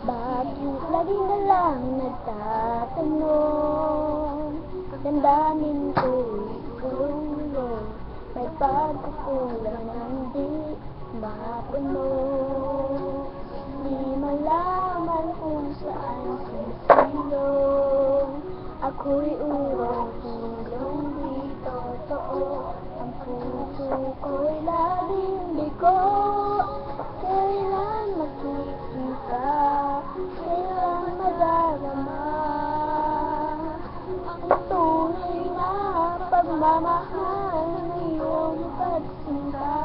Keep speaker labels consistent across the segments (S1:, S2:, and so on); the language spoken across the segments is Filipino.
S1: Bakit lagi na lang nagtatanong? Dandanin ko'y gulong, may pagkukulang ng di mapuno. Di malaman kung saan sisilong, ako'y urong tulong di totoo. Ang puso ko'y laging bigo, kailan makikita, kailan madarama ang tunay na pagmamahal ng iyong pagsinta.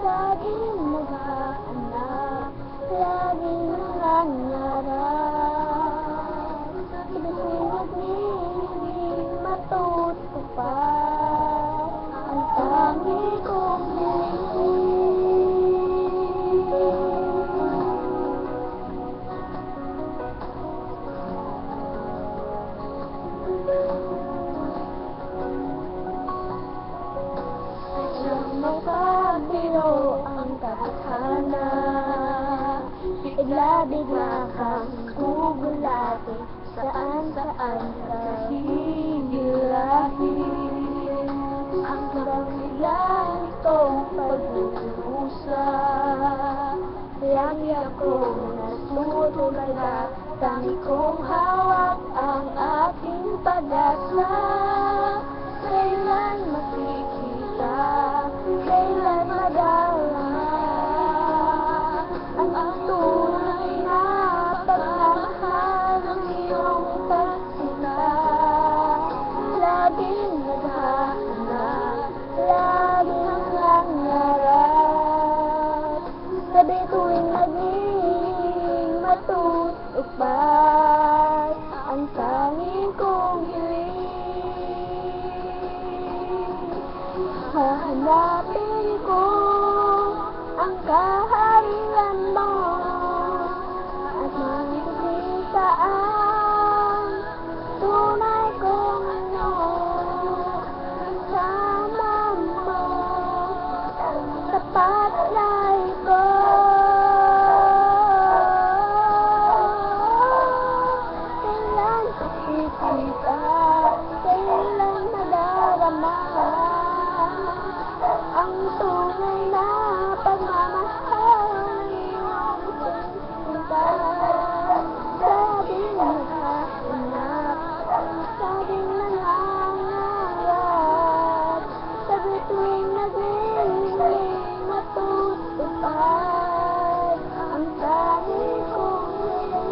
S1: Laging naghahanap, laging nangangarap, ibig hindi matutupad ang tangi kong magpapiro ang tadhana, bigla-bigla kang gugulatin, saan-saan ka hihirahin. Hanggang bigla itong pag-uusa, lagi akong natutulala, tangi kong hawak ang aking pag-asa. Kailan makikita, kailan madarama ang tunay na pagmamahal ng iyong pagsinta. Laging naghahanap, laging nangangarap, sabi tuwing naging matutupad ang tanging kong hiling. Hahanapin ko ang kaharian mo at makikita ang tunay kong ano. Kasama mo sa patlay ko, kailan makikita, kailan madarama ang tunay na pagmamahal ng iyong pagsinta. Sabing naghahanap, sabing nangangarap, sabi tuwing naging matutupad ang tangi kong hiling.